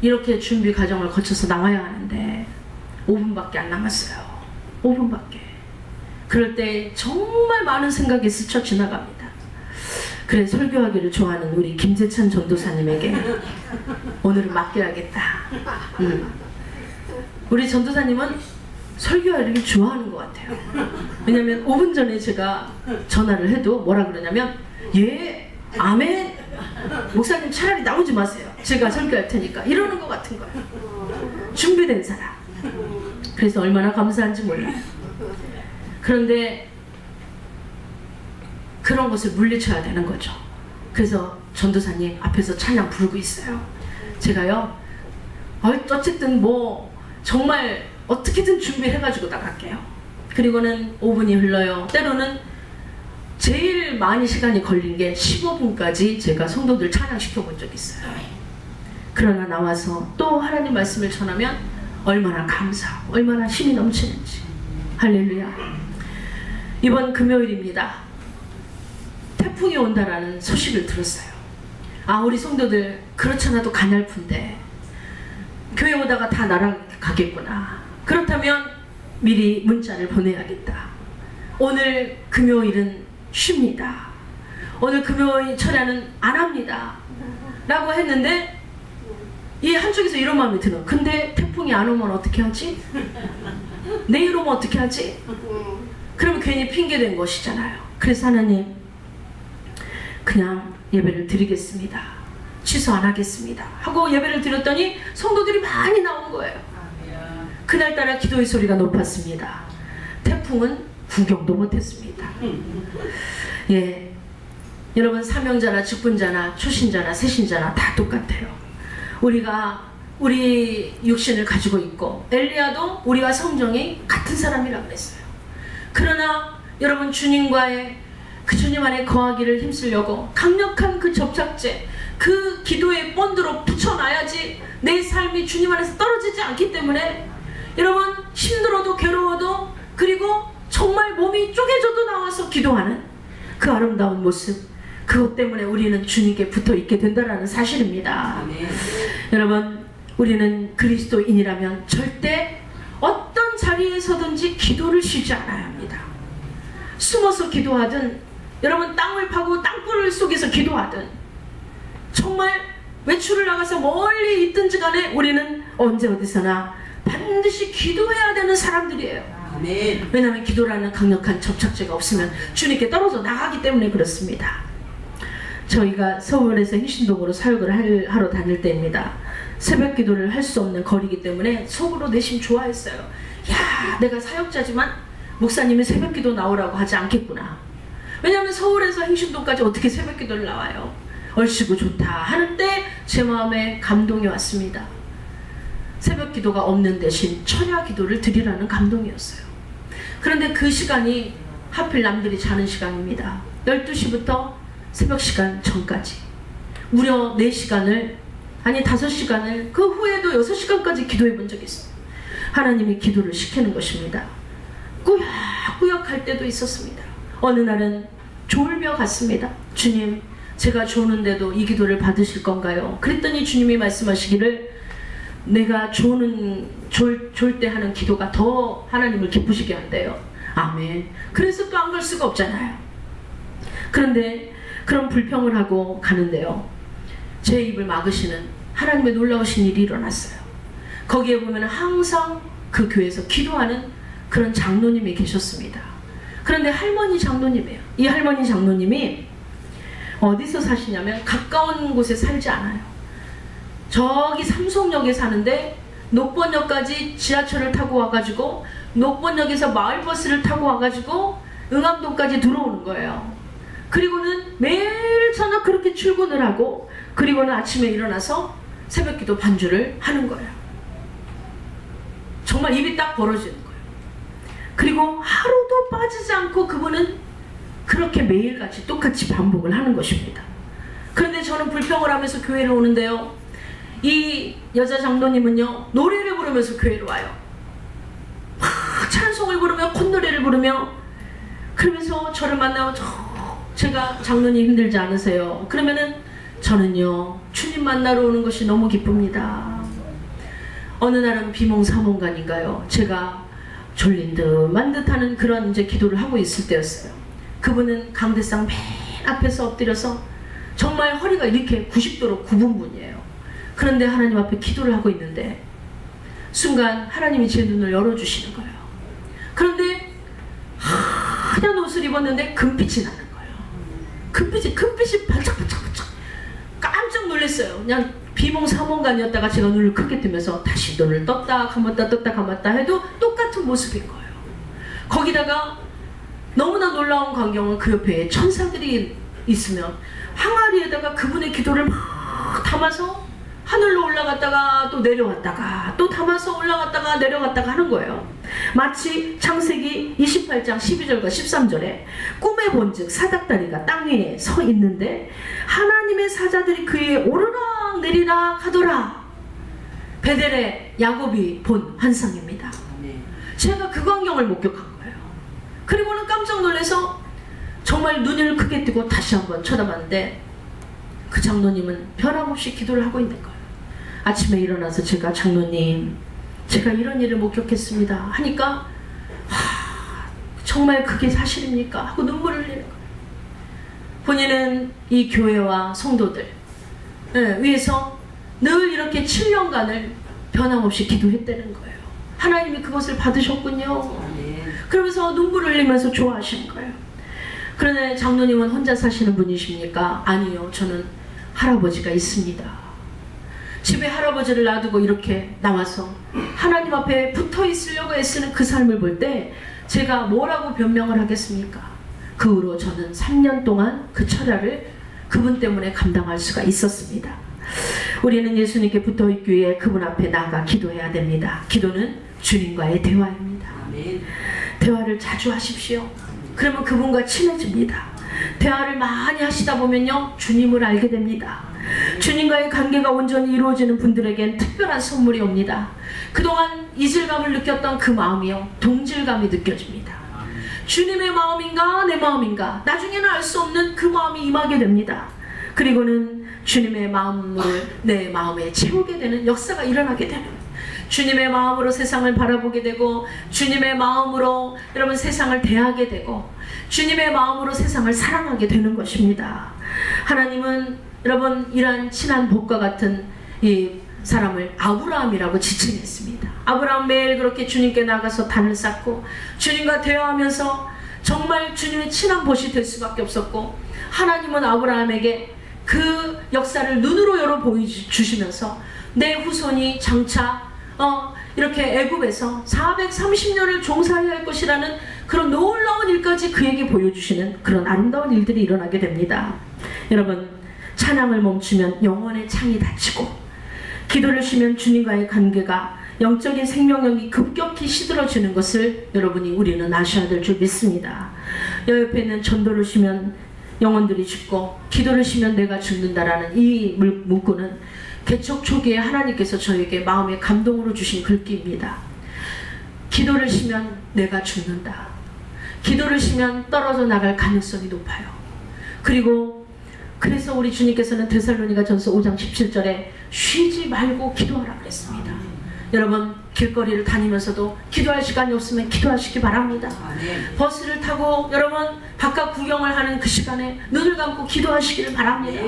이렇게 준비 과정을 거쳐서 나와야 하는데 5분밖에 안 남았어요. 5분밖에. 그럴 때 정말 많은 생각이 스쳐 지나갑니다. 그래 설교하기를 좋아하는 우리 김재찬 전도사님에게 오늘은 맡겨야겠다. 우리 전도사님은 설교하기를 좋아하는 것 같아요. 왜냐면 5분 전에 제가 전화를 해도 뭐라 그러냐면 예, 아멘, 목사님 차라리 나오지 마세요. 제가 설교할 테니까 이러는 것 같은 거예요. 준비된 사람. 그래서 얼마나 감사한지 몰라요. 그런데 그런 것을 물리쳐야 되는 거죠. 그래서 전도사님 앞에서 찬양 부르고 있어요. 제가요, 어쨌든 뭐 정말 어떻게든 준비해가지고 나갈게요. 그리고는 5분이 흘러요. 때로는 제일 많이 시간이 걸린 게 15분까지 제가 성도들 찬양시켜 본 적이 있어요. 그러나 나와서 또 하나님 말씀을 전하면 얼마나 감사하고 얼마나 힘이 넘치는지. 할렐루야. 이번 금요일입니다. 태풍이 온다라는 소식을 들었어요. 아, 우리 성도들 그렇잖아도 가냘픈데 교회 오다가 다 날아가겠구나. 그렇다면 미리 문자를 보내야겠다. 오늘 금요일은 쉽니다. 오늘 금요일 철야는 안 합니다. 라고 했는데 이 한쪽에서 이런 마음이 들어. 근데 태풍이 안 오면 어떻게 하지? 내일 오면 어떻게 하지? 그러면 괜히 핑계된 것이잖아요. 그래서 하나님, 그냥 예배를 드리겠습니다. 취소 안 하겠습니다. 하고 예배를 드렸더니 성도들이 많이 나온 거예요. 그날따라 기도의 소리가 높았습니다. 태풍은 구경도 못했습니다. 예, 여러분, 사명자나 직분자나 초신자나 세신자나 다 똑같아요. 우리 육신을 가지고 있고 엘리야도 우리와 성정이 같은 사람이라고 그랬어요. 그러나 여러분, 주님과의 그 주님 안에 거하기를 힘쓰려고 강력한 그 접착제, 그 기도의 본드로 붙여놔야지 내 삶이 주님 안에서 떨어지지 않기 때문에 여러분, 힘들어도 괴로워도 그리고 정말 몸이 쪼개져도 나와서 기도하는 그 아름다운 모습, 그것 때문에 우리는 주님께 붙어 있게 된다는 사실입니다. 네. 여러분, 우리는 그리스도인이라면 절대 어떤 자리에서든지 기도를 쉬지 않아야 합니다. 숨어서 기도하든 여러분 땅을 파고 땅굴 속에서 기도하든 정말 외출을 나가서 멀리 있든지 간에 우리는 언제 어디서나 반드시 기도해야 되는 사람들이에요. 아멘. 왜냐하면 기도라는 강력한 접착제가 없으면 주님께 떨어져 나가기 때문에 그렇습니다. 저희가 서울에서 행신동으로 사역을 하러 다닐 때입니다. 새벽 기도를 할 수 없는 거리이기 때문에 속으로 내심 좋아했어요. 야, 내가 사역자지만 목사님이 새벽 기도 나오라고 하지 않겠구나. 왜냐하면 서울에서 행신동까지 어떻게 새벽 기도를 나와요. 얼씨구 좋다 하는데 제 마음에 감동이 왔습니다. 새벽 기도가 없는 대신 철야 기도를 드리라는 감동이었어요. 그런데 그 시간이 하필 남들이 자는 시간입니다. 12시부터 새벽 시간 전까지 무려 4시간을, 아니 5시간을, 그 후에도 6시간까지 기도해 본 적이 있어요. 하나님이 기도를 시키는 것입니다. 꾸역꾸역 할 때도 있었습니다. 어느 날은 졸며 갔습니다. 주님, 제가 조는데도 이 기도를 받으실 건가요? 그랬더니 주님이 말씀하시기를 내가 졸 때 하는 기도가 더 하나님을 기쁘시게 한대요. 아멘. 그래서 또 안 갈 수가 없잖아요. 그런데 그런 불평을 하고 가는데요, 제 입을 막으시는 하나님의 놀라우신 일이 일어났어요. 거기에 보면 항상 그 교회에서 기도하는 그런 장로님이 계셨습니다. 그런데 할머니 장로님이에요. 이 할머니 장로님이 어디서 사시냐면 가까운 곳에 살지 않아요. 저기 삼성역에 사는데 녹번역까지 지하철을 타고 와가지고 녹번역에서 마을버스를 타고 와가지고 응암동까지 들어오는 거예요. 그리고는 매일 저녁 그렇게 출근을 하고 그리고는 아침에 일어나서 새벽기도 반주를 하는 거예요. 정말 입이 딱 벌어지는 거예요. 그리고 하루도 빠지지 않고 그분은 그렇게 매일같이 똑같이 반복을 하는 것입니다. 그런데 저는 불평을 하면서 교회를 오는데요, 이 여자 장로님은요 노래를 부르면서 교회로 와요. 찬송을 부르며 콧노래를 부르며, 그러면서 저를 만나면 제가 장로님 힘들지 않으세요? 그러면은 저는요 주님 만나러 오는 것이 너무 기쁩니다. 어느 날은 비몽사몽간인가요, 제가 졸린 듯 만 듯하는 그런 이제 기도를 하고 있을 때였어요. 그분은 강대상 맨 앞에서 엎드려서 정말 허리가 이렇게 90도로 굽은 분이에요. 그런데 하나님 앞에 기도를 하고 있는데 순간 하나님이 제 눈을 열어주시는 거예요. 그런데 하얀 옷을 입었는데 금빛이 나는 거예요. 금빛이 반짝반짝반짝. 깜짝 놀랐어요. 그냥 비몽사몽간이었다가 제가 눈을 크게 뜨면서 다시 눈을 떴다 감았다 떴다 감았다 해도 똑같은 모습인 거예요. 거기다가 너무나 놀라운 광경은 그 옆에 천사들이 있으면 항아리에다가 그분의 기도를 막 담아서 하늘로 올라갔다가 또 내려왔다가 또 담아서 올라갔다가 내려갔다가 하는 거예요. 마치 창세기 28장 12절과 13절에 꿈에 본즉 사닥다리가 땅 위에 서 있는데 하나님의 사자들이 그 위에 오르락 내리락 하더라. 베델의 야곱이 본 환상입니다. 제가 그 광경을 목격한 거예요. 그리고는 깜짝 놀라서 정말 눈을 크게 뜨고 다시 한번 쳐다봤는데 그 장로님은 변함없이 기도를 하고 있는 거예요. 아침에 일어나서 제가 장로님, 제가 이런 일을 목격했습니다 하니까 정말 그게 사실입니까? 하고 눈물을 흘리는 거예요. 본인은 이 교회와 성도들 위해서 늘 이렇게 7년간을 변함없이 기도했다는 거예요. 하나님이 그것을 받으셨군요. 그러면서 눈물을 흘리면서 좋아하시는 거예요. 그런데 장로님은 혼자 사시는 분이십니까? 아니요, 저는 할아버지가 있습니다. 집에 할아버지를 놔두고 이렇게 나와서 하나님 앞에 붙어 있으려고 애쓰는 그 삶을 볼 때 제가 뭐라고 변명을 하겠습니까? 그 후로 저는 3년 동안 그 철야를 그분 때문에 감당할 수가 있었습니다. 우리는 예수님께 붙어 있기 위해 그분 앞에 나아가 기도해야 됩니다. 기도는 주님과의 대화입니다. 대화를 자주 하십시오. 그러면 그분과 친해집니다. 대화를 많이 하시다 보면요, 주님을 알게 됩니다. 주님과의 관계가 온전히 이루어지는 분들에겐 특별한 선물이 옵니다. 그동안 이질감을 느꼈던 그 마음이요, 동질감이 느껴집니다. 주님의 마음인가 내 마음인가 나중에는 알 수 없는 그 마음이 임하게 됩니다. 그리고는 주님의 마음을 내 마음에 채우게 되는 역사가 일어나게 되는, 주님의 마음으로 세상을 바라보게 되고 주님의 마음으로 여러분 세상을 대하게 되고 주님의 마음으로 세상을 사랑하게 되는 것입니다. 하나님은 여러분 이러한 친한 복과 같은 이 사람을 아브라함이라고 지칭했습니다. 아브라함 매일 그렇게 주님께 나가서 단을 쌓고 주님과 대화하면서 정말 주님의 친한 벗이 될 수밖에 없었고, 하나님은 아브라함에게 그 역사를 눈으로 열어 보여주시면서 내 후손이 장차 이렇게 애굽에서 430년을 종살이야 할 것이라는 그런 놀라운 일까지 그에게 보여주시는 그런 아름다운 일들이 일어나게 됩니다. 여러분, 찬양을 멈추면 영혼의 창이 닫히고 기도를 쉬면 주님과의 관계가 영적인 생명력이 급격히 시들어지는 것을 우리는 아셔야 될 줄 믿습니다. 옆에 있는 전도를 쉬면 영혼들이 죽고 기도를 쉬면 내가 죽는다라는 이 문구는 개척 초기에 하나님께서 저에게 마음의 감동으로 주신 글귀입니다. 기도를 쉬면 내가 죽는다. 기도를 쉬면 떨어져 나갈 가능성이 높아요. 그래서 우리 주님께서는 데살로니가 전서 5장 17절에 쉬지 말고 기도하라 그랬습니다. 여러분, 길거리를 다니면서도 기도할 시간이 없으면 기도하시기 바랍니다. 버스를 타고 여러분 바깥 구경을 하는 그 시간에 눈을 감고 기도하시기를 바랍니다.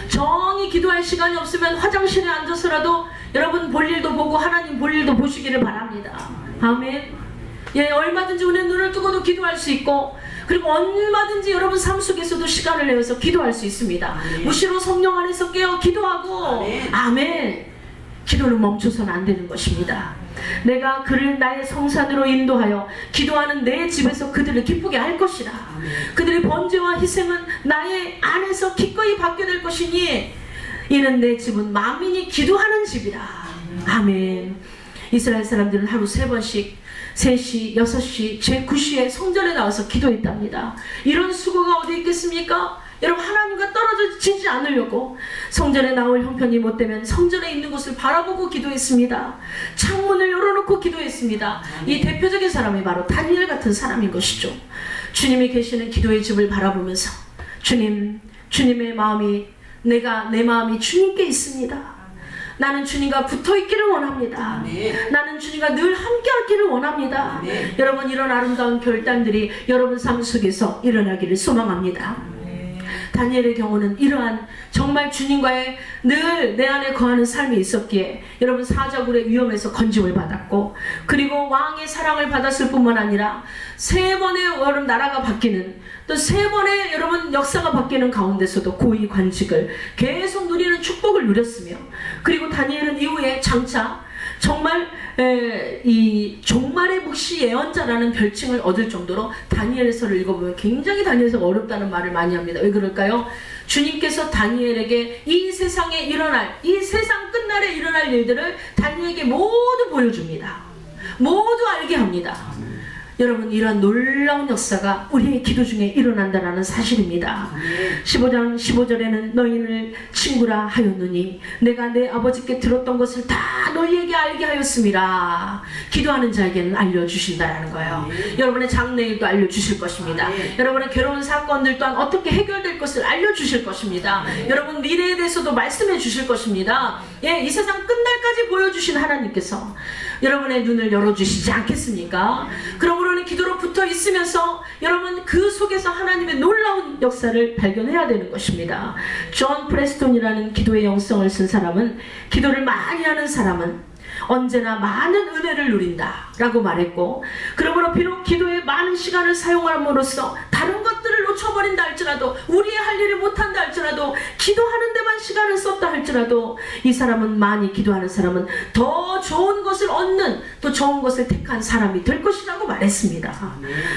정히 기도할 시간이 없으면 화장실에 앉아서라도 여러분 볼일도 보고 하나님 볼일도 보시기를 바랍니다. 아멘. 얼마든지 오늘 눈을 뜨고도 기도할 수 있고, 그리고 얼마든지 여러분 삶 속에서도 시간을 내어서 기도할 수 있습니다. 무시로 성령 안에서 깨어 기도하고, 아멘. 기도는 멈춰서는 안 되는 것입니다. 내가 그를 나의 성산으로 인도하여 기도하는 내 집에서 그들을 기쁘게 할 것이라. 그들의 번제와 희생은 나의 안에서 기꺼이 받게 될 것이니 이는 내 집은 만민이 기도하는 집이라. 아멘. 이스라엘 사람들은 하루 3번씩 3시, 6시, 제9시에 성전에 나와서 기도했답니다. 이런 수고가 어디 있겠습니까? 여러분, 하나님과 떨어지지 않으려고 성전에 나올 형편이 못되면 성전에 있는 곳을 바라보고 기도했습니다. 창문을 열어놓고 기도했습니다. 이 대표적인 사람이 바로 다니엘 같은 사람인 것이죠. 주님이 계시는 기도의 집을 바라보면서 주님의 마음이, 내 마음이 주님께 있습니다. 나는 주님과 붙어있기를 원합니다. 나는 주님과 늘 함께하기를 원합니다. 여러분, 이런 아름다운 결단들이 여러분 삶 속에서 일어나기를 소망합니다. 다니엘의 경우는 이러한 정말 주님과의 늘 내 안에 거하는 삶이 있었기에 여러분 사자굴의 위험에서 건짐을 받았고, 그리고 왕의 사랑을 받았을 뿐만 아니라 3번의 여러분 나라가 바뀌는, 또 3번의 여러분 역사가 바뀌는 가운데서도 고위 관직을 계속 누리는 축복을 누렸으며, 그리고 다니엘은 이후에 장차 정말 이 종말의 묵시 예언자라는 별칭을 얻을 정도로 다니엘서를 읽어보면 굉장히 다니엘서가 어렵다는 말을 많이 합니다. 왜 그럴까요? 주님께서 다니엘에게 이 세상에 일어날, 이 세상 끝날에 일어날 일들을 다니엘에게 모두 보여줍니다. 모두 알게 합니다. 여러분, 이러한 놀라운 역사가 우리의 기도 중에 일어난다는 사실입니다. 15장 15절에는 너희를 친구라 하였느니 내가 내 아버지께 들었던 것을 다 너희에게 알게 하였습니다. 기도하는 자에게는 알려주신다라는 거예요. 여러분의 장래일도 알려주실 것입니다. 여러분의 괴로운 사건들 또한 어떻게 해결될 것을 알려주실 것입니다. 여러분 미래에 대해서도 말씀해 주실 것입니다. 예, 이 세상 끝날까지 보여주신 하나님께서 여러분의 눈을 열어주시지 않겠습니까? 그러므로는 기도로 붙어 있으면서 여러분 그 속에서 하나님의 놀라운 역사를 발견해야 되는 것입니다. 존 프레스톤이라는 기도의 영성을 쓴 사람은 기도를 많이 하는 사람은 언제나 많은 은혜를 누린다 라고 말했고, 그러므로 비록 기도에 많은 시간을 사용함으로써 다른 것들을 놓쳐버린다 할지라도, 우리의 할 일을 못한다 할지라도, 기도하는 데만 시간을 썼다 할지라도 이 사람은, 많이 기도하는 사람은 더 좋은 것을 얻는, 더 좋은 것을 택한 사람이 될 것이라고 말했습니다.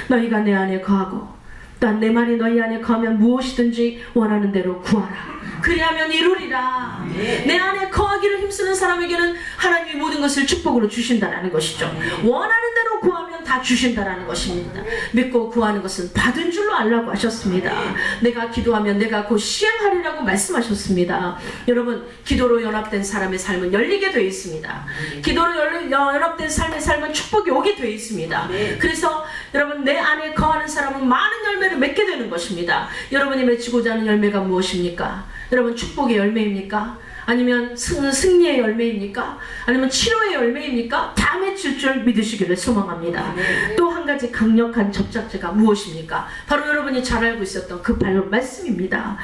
너희가 내 안에 거하고 또한 내 말이 너희 안에 거하면 무엇이든지 원하는 대로 구하라. 그리하면 이루리라. 내 안에 거하기를 힘쓰는 사람에게는 하나님이 모든 것을 축복으로 주신다라는 것이죠. 원하는 대로 구하면 다 주신다라는 것입니다. 믿고 구하는 것은 받은 줄로 알라고 하셨습니다. 내가 기도하면 내가 곧 시행하리라고 말씀하셨습니다. 여러분, 기도로 연합된 사람의 삶은 열리게 되어 있습니다. 기도로 연합된 삶의 삶은 축복이 오게 되어 있습니다. 그래서 여러분, 내 안에 거하는 사람은 많은 열매를 맺게 되는 것입니다. 여러분이 맺히고자 하는 열매가 무엇입니까? 여러분, 축복의 열매입니까? 아니면 승리의 열매입니까? 아니면 치료의 열매입니까? 다 맺힐 줄 믿으시기를 소망합니다. 또 한 가지 강력한 접착제가 무엇입니까? 바로 여러분이 잘 알고 있었던 그 바로 말씀입니다.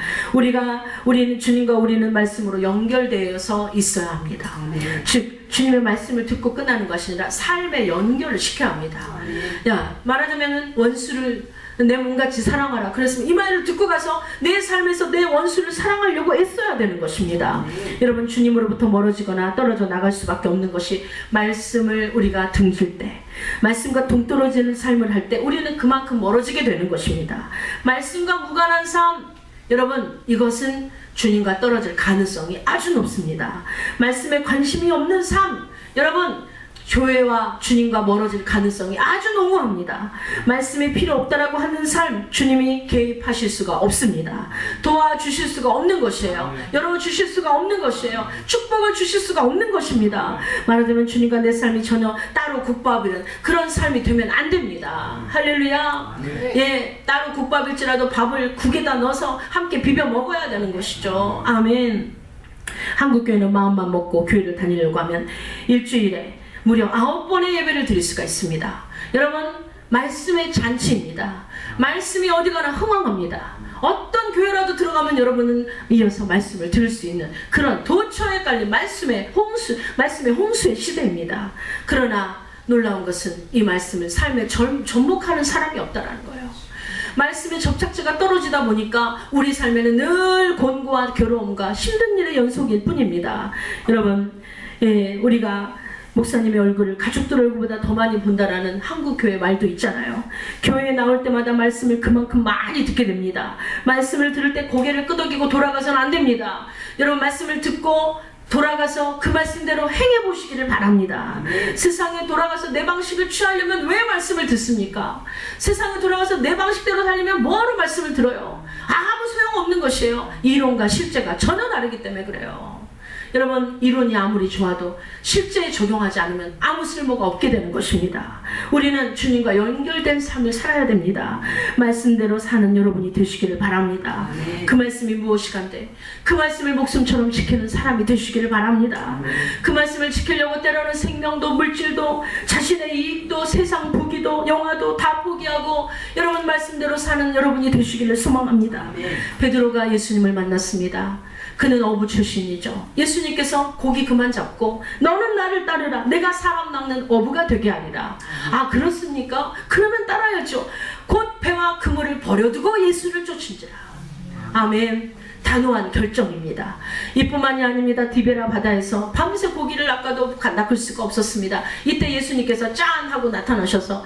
우리는 주님과 우리는 말씀으로 연결되어서 있어야 합니다. 즉 주님의 말씀을 듣고 끝나는 것이 아니라 삶에 연결을 시켜야 합니다. 말하자면 원수를 내 몸같이 사랑하라. 그랬으면 이 말을 듣고 가서 내 삶에서 내 원수를 사랑하려고 애써야 되는 것입니다. 여러분, 주님으로부터 멀어지거나 떨어져 나갈 수밖에 없는 것이 말씀을 우리가 등질 때, 말씀과 동떨어지는 삶을 할 때 우리는 그만큼 멀어지게 되는 것입니다. 말씀과 무관한 삶, 여러분, 이것은 주님과 떨어질 가능성이 아주 높습니다. 말씀에 관심이 없는 삶, 여러분, 교회와 주님과 멀어질 가능성이 아주 농후합니다. 말씀이 필요 없다라고 하는 삶, 주님이 개입하실 수가 없습니다. 도와주실 수가 없는 것이에요. 열어주실 수가 없는 것이에요. 축복을 주실 수가 없는 것입니다. 말하자면 주님과 내 삶이 전혀 따로 국밥이는 그런 삶이 되면 안 됩니다. 할렐루야. 예, 따로 국밥일지라도 밥을 국에다 넣어서 함께 비벼 먹어야 되는 것이죠. 아멘. 한국교회는 마음만 먹고 교회를 다니려고 하면 일주일에 무려 9번의 예배를 드릴 수가 있습니다. 여러분, 말씀의 잔치입니다. 말씀이 어디 가나 흥황합니다. 어떤 교회라도 들어가면 여러분은 이어서 말씀을 들을 수 있는 그런 도처에 깔린 말씀의 홍수의 시대입니다. 그러나 놀라운 것은 이 말씀을 삶에 접목하는 사람이 없다라는 거예요. 말씀의 접착제가 떨어지다 보니까 우리 삶에는 늘 곤고와 괴로움과 힘든 일의 연속일 뿐입니다. 여러분, 우리가 목사님의 얼굴을 가족들 얼굴보다 더 많이 본다라는 한국교회 말도 있잖아요. 교회에 나올 때마다 말씀을 그만큼 많이 듣게 됩니다. 말씀을 들을 때 고개를 끄덕이고 돌아가서는 안 됩니다. 여러분, 말씀을 듣고 돌아가서 그 말씀대로 행해보시기를 바랍니다. 세상에 돌아가서 내 방식을 취하려면 왜 말씀을 듣습니까? 세상에 돌아가서 내 방식대로 살려면 뭐하러 말씀을 들어요? 아무 소용없는 것이에요. 이론과 실제가 전혀 다르기 때문에 그래요. 여러분, 이론이 아무리 좋아도 실제에 적용하지 않으면 아무 쓸모가 없게 되는 것입니다. 우리는 주님과 연결된 삶을 살아야 됩니다. 말씀대로 사는 여러분이 되시기를 바랍니다. 그 말씀이 무엇이간데 그 말씀을 목숨처럼 지키는 사람이 되시기를 바랍니다. 그 말씀을 지키려고 때로는 생명도 물질도 자신의 이익도 세상 부귀도 영화도 다 포기하고 여러분 말씀대로 사는 여러분이 되시기를 소망합니다. 베드로가 예수님을 만났습니다. 그는 어부 출신이죠. 예수님께서 고기 그만 잡고 너는 나를 따르라. 내가 사람 낚는 어부가 되게 하리라. 아, 그렇습니까? 그러면 따라야죠. 곧 배와 그물을 버려두고 예수를 쫓은지라. 아멘. 단호한 결정입니다. 이뿐만이 아닙니다. 디베라 바다에서 밤새 고기를 낚아도 낚을 수가 없었습니다. 이때 예수님께서 짠 하고 나타나셔서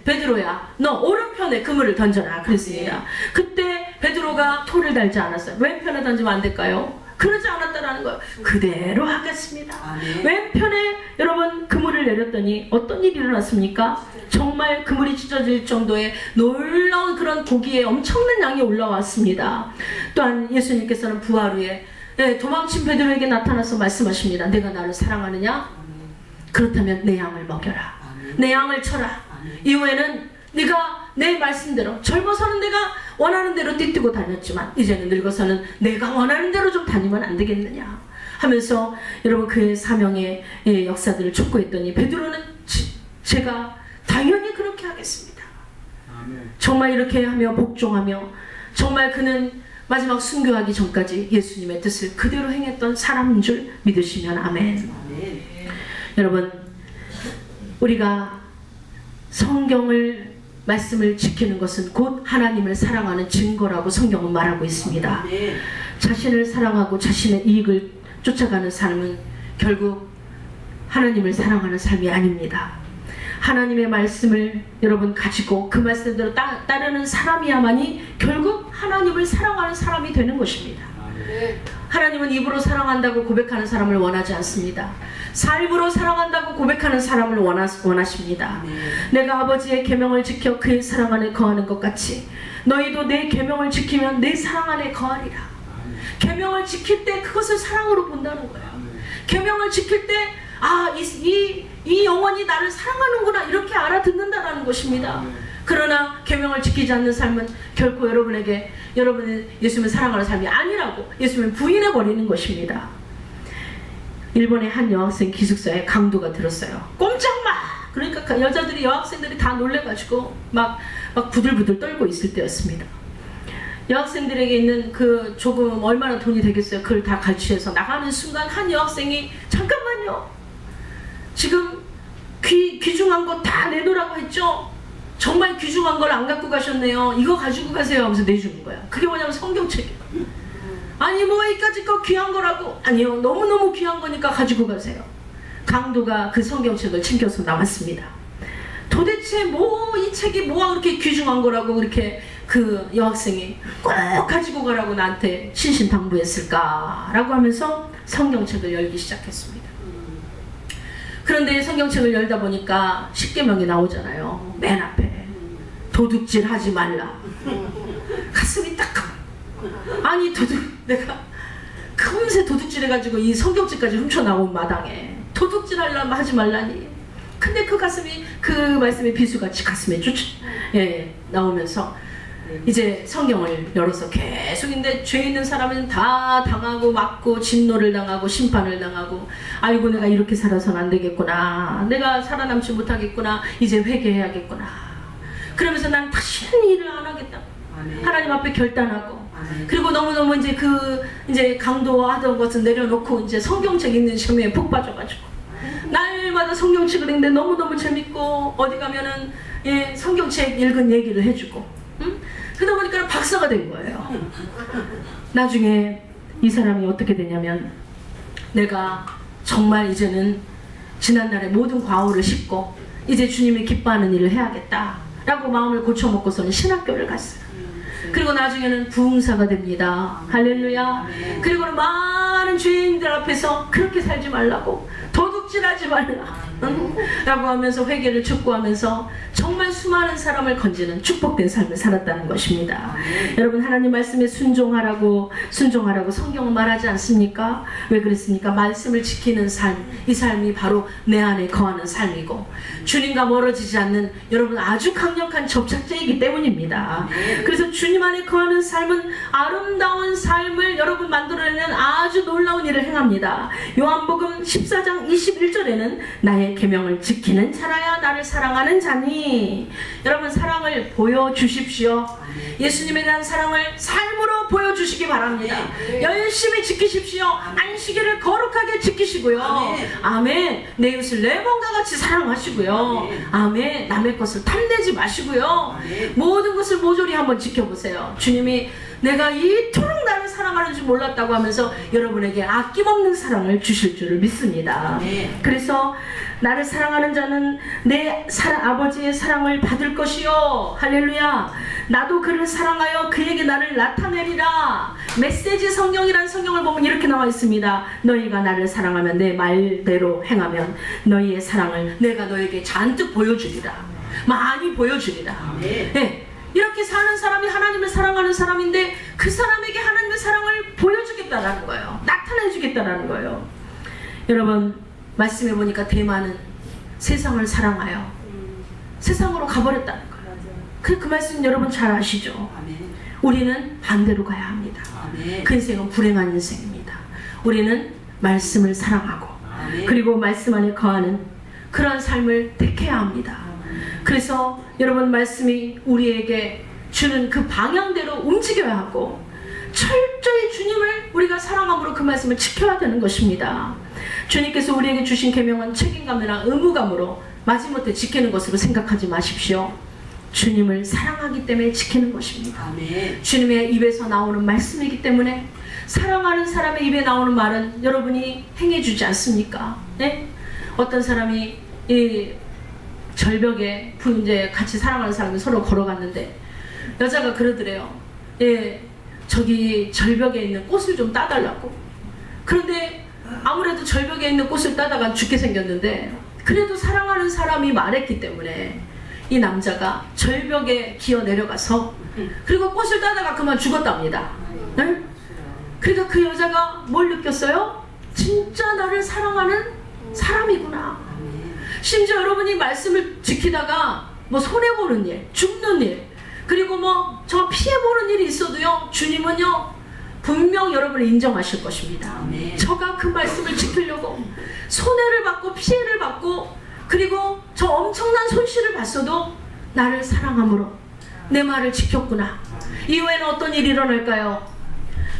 베드로야 너 오른편에 그물을 던져라 그랬습니다. 그때 베드로가 토를 달지 않았어요. 왼편에 던지면 안 될까요? 그러지 않았다라는 거예요. 그대로 하겠습니다. 왼편에 여러분 그물을 내렸더니 어떤 일이 일어났습니까? 정말 그물이 찢어질 정도의 놀라운 그런 고기의 엄청난 양이 올라왔습니다. 또한 예수님께서는 부활 후에 도망친 베드로에게 나타나서 말씀하십니다. 내가 나를 사랑하느냐? 그렇다면 내 양을 먹여라. 내 양을 쳐라. 이후에는 네가 내 말씀대로, 젊어서는 내가 원하는 대로 뛰뜨고 다녔지만 이제는 늙어서는 내가 원하는 대로 좀 다니면 안 되겠느냐 하면서 여러분 그의 사명의 역사들을 촉구했더니 베드로는 제가 당연히 그렇게 하겠습니다. 정말 이렇게 하며 복종하며 정말 그는 마지막 순교하기 전까지 예수님의 뜻을 그대로 행했던 사람인 줄 믿으시면 아멘. 여러분 우리가 성경을 말씀을 지키는 것은 곧 하나님을 사랑하는 증거라고 성경은 말하고 있습니다. 자신을 사랑하고 자신의 이익을 쫓아가는 삶은 결국 하나님을 사랑하는 삶이 아닙니다. 하나님의 말씀을 여러분 가지고 그 말씀대로 따르는 사람이야만이 결국 하나님을 사랑하는 사람이 되는 것입니다. 하나님은 입으로 사랑한다고 고백하는 사람을 원하지 않습니다. 삶으로 사랑한다고 고백하는 사람을 원하십니다. 내가 아버지의 계명을 지켜 그의 사랑 안에 거하는 것 같이 너희도 내 계명을 지키면 내 사랑 안에 거하리라. 계명을 지킬 때 그것을 사랑으로 본다는 거예요. 계명을 지킬 때 이 영혼이 나를 사랑하는구나 이렇게 알아듣는다라는 것입니다. 그러나 계명을 지키지 않는 삶은 결코 여러분에게 여러분의 예수님을 사랑하는 삶이 아니라고 예수님을 부인해버리는 것입니다. 일본의 한 여학생 기숙사에 강도가 들었어요. 꼼짝마! 그러니까 여자들이 여학생들이 다 놀래가지고 막 부들부들 떨고 있을 때였습니다. 여학생들에게 있는 그 조금 얼마나 돈이 되겠어요. 그걸 다 갈취해서 나가는 순간 한 여학생이 잠깐만요. 지금 귀중한 거 다 내놓으라고 했죠? 정말 귀중한 걸 안 갖고 가셨네요. 이거 가지고 가세요 하면서 내주는 거야. 그게 뭐냐면 성경책이에요. 아니 뭐 이까짓 거 귀한 거라고. 아니요 너무너무 귀한 거니까 가지고 가세요. 강도가 그 성경책을 챙겨서 나왔습니다. 도대체 이 책이 뭐가 그렇게 귀중한 거라고 그렇게 그 여학생이 꼭 가지고 가라고 나한테 신신당부했을까 라고 하면서 성경책을 열기 시작했습니다. 그런데 성경책을 열다 보니까 십계명이 나오잖아요. 맨 앞에 도둑질 하지 말라. 가슴이 딱 아니 내가 금세 도둑질 해가지고 이 성경책까지 훔쳐나온 마당에 도둑질 하려면 하지 말라니. 근데 그 가슴이 그 말씀의 비수같이 가슴에 나오면서 이제 성경을 열어서 계속인데 죄 있는 사람은 다 당하고 맞고 진노를 당하고 심판을 당하고 아이고 내가 이렇게 살아서는 안 되겠구나. 내가 살아남지 못하겠구나. 이제 회개해야겠구나. 그러면서 난 다시는 일을 안 하겠다. 하나님 앞에 결단하고 그리고 너무너무 이제 강도하던 것은 내려놓고 이제 성경책 읽는 시험에 푹 빠져가지고 날마다 성경책을 읽는데 너무너무 재밌고 어디 가면은 성경책 읽은 얘기를 해주고 그러다 보니까 박사가 된 거예요. 나중에 이 사람이 어떻게 되냐면 내가 정말 이제는 지난날의 모든 과오를 씻고 이제 주님이 기뻐하는 일을 해야겠다 라고 마음을 고쳐먹고서는 신학교를 갔어요. 그리고 나중에는 부흥사가 됩니다. 할렐루야. 그리고는 많은 죄인들 앞에서 그렇게 살지 말라고 도둑질하지 말라 라고 하면서 회개를 촉구하면서 정말 수많은 사람을 건지는 축복된 삶을 살았다는 것입니다. 여러분 하나님 말씀에 순종하라고 성경은 말하지 않습니까? 왜 그랬습니까? 말씀을 지키는 삶, 이 삶이 바로 내 안에 거하는 삶이고 주님과 멀어지지 않는 여러분 아주 강력한 접착제이기 때문입니다. 그래서 주님 안에 거하는 삶은 아름다운 삶을 여러분 만들어내는 아주 놀라운 일을 행합니다. 요한복음 14장 21절에는 나의 계명을 지키는 자라야 나를 사랑하는 자니. 여러분 사랑을 보여주십시오. 예수님에 대한 사랑을 삶으로 보여주시기 바랍니다. 열심히 지키십시오. 안식일을 거룩하게 지키시고요. 아멘. 내 이웃을 내 몸과 같이 사랑하시고요. 아멘. 남의 것을 탐내지 마시고요. 모든 것을 모조리 한번 지켜보세요. 주님이 내가 이토록 나를 사랑하는 줄 몰랐다고 하면서 여러분에게 아낌없는 사랑을 주실 줄을 믿습니다. 그래서 나를 사랑하는 자는 내 아버지의 사랑을 받을 것이요. 할렐루야. 나도 그를 사랑하여 그에게 나를 나타내리라. 메시지 성경이란 성경을 보면 이렇게 나와 있습니다. 너희가 나를 사랑하면 내 말대로 행하면 너희의 사랑을 내가 너에게 잔뜩 보여주리라. 많이 보여주리라. 네. 이렇게 사는 사람이 하나님을 사랑하는 사람인데 그 사람에게 하나님의 사랑을 보여주겠다라는 거예요. 나타내주겠다라는 거예요. 여러분 말씀해 보니까 대만은 세상을 사랑하여 세상으로 가버렸다는 거예요. 그 말씀 여러분 잘 아시죠? 우리는 반대로 가야 합니다. 그 인생은 불행한 인생입니다. 우리는 말씀을 사랑하고 그리고 말씀 안에 거하는 그런 삶을 택해야 합니다. 그래서 여러분 말씀이 우리에게 주는 그 방향대로 움직여야 하고 철저히 주님을 우리가 사랑함으로 그 말씀을 지켜야 되는 것입니다. 주님께서 우리에게 주신 계명은 책임감이나 의무감으로 마지못해 지키는 것으로 생각하지 마십시오. 주님을 사랑하기 때문에 지키는 것입니다. 주님의 입에서 나오는 말씀이기 때문에 사랑하는 사람의 입에 나오는 말은 여러분이 행해주지 않습니까? 네? 어떤 사람이 이 절벽에 이제 같이 사랑하는 사람이 서로 걸어갔는데 여자가 그러더래요. 예, 저기 절벽에 있는 꽃을 좀 따달라고. 그런데 아무래도 절벽에 있는 꽃을 따다가 죽게 생겼는데 그래도 사랑하는 사람이 말했기 때문에 이 남자가 절벽에 기어 내려가서 그리고 꽃을 따다가 그만 죽었답니다. 네? 그러니까 그 여자가 뭘 느꼈어요? 진짜 나를 사랑하는 사람이구나. 심지어 여러분이 말씀을 지키다가 뭐 손해보는 일, 죽는 일, 그리고 뭐 저 피해보는 일이 있어도요, 주님은요 분명 여러분을 인정하실 것입니다. 저가 그 말씀을 지키려고 손해를 받고 피해를 받고 그리고 저 엄청난 손실을 봤어도 나를 사랑함으로 내 말을 지켰구나. 이후에는 어떤 일이 일어날까요?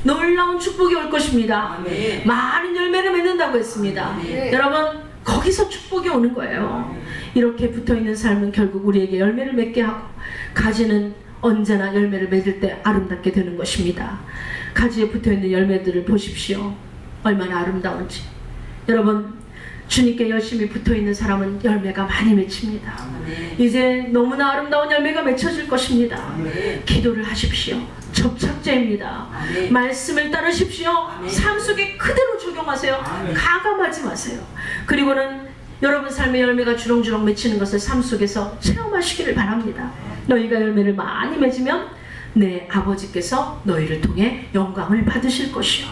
놀라운 축복이 올 것입니다. 많은 열매를 맺는다고 했습니다. 여러분 거기서 축복이 오는 거예요. 이렇게 붙어있는 삶은 결국 우리에게 열매를 맺게 하고 가지는 언제나 열매를 맺을 때 아름답게 되는 것입니다. 가지에 붙어있는 열매들을 보십시오. 얼마나 아름다운지. 여러분 주님께 열심히 붙어있는 사람은 열매가 많이 맺힙니다. 이제 너무나 아름다운 열매가 맺혀질 것입니다. 기도를 하십시오. 접착제입니다. 말씀을 따르십시오. 삶 속에 그대로 적용하세요. 가감하지 마세요. 그리고는 여러분 삶의 열매가 주렁주렁 맺히는 것을 삶 속에서 체험하시기를 바랍니다. 너희가 열매를 많이 맺으면 내 아버지께서 너희를 통해 영광을 받으실 것이요.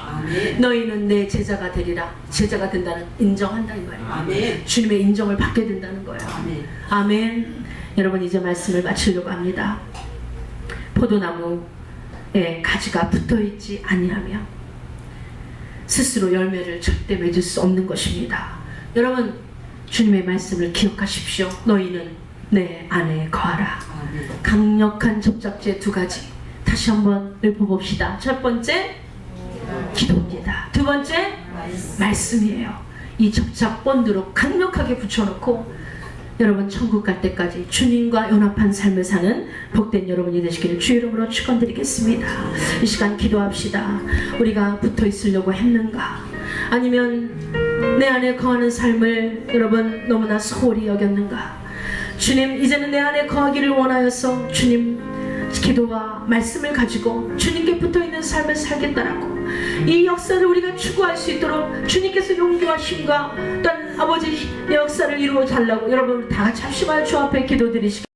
너희는 내 제자가 되리라. 제자가 된다는 인정한다 이 말이에요. 주님의 인정을 받게 된다는 거예요. 아멘. 여러분 이제 말씀을 마치려고 합니다. 포도나무에 가지가 붙어있지 아니하며 스스로 열매를 절대 맺을 수 없는 것입니다. 여러분 주님의 말씀을 기억하십시오. 너희는 내 안에 거하라. 강력한 접착제 두 가지 다시 한번 읊어봅시다. 첫 번째 기도입니다. 두 번째 말씀이에요. 이 접착 본드로 강력하게 붙여놓고 여러분 천국 갈 때까지 주님과 연합한 삶을 사는 복된 여러분이 되시기를 주의 이름으로 축원드리겠습니다. 이 시간 기도합시다. 우리가 붙어 있으려고 했는가? 아니면 내 안에 거하는 삶을 여러분 너무나 소홀히 여겼는가? 주님 이제는 내 안에 거하기를 원하여서 주님 기도와 말씀을 가지고 주님께 붙어있는 삶을 살겠다라고 이 역사를 우리가 추구할 수 있도록 주님께서 용기와 힘과 또한 아버지의 역사를 이루어 달라고 여러분 다 같이 합심하여 주 앞에 기도드리시기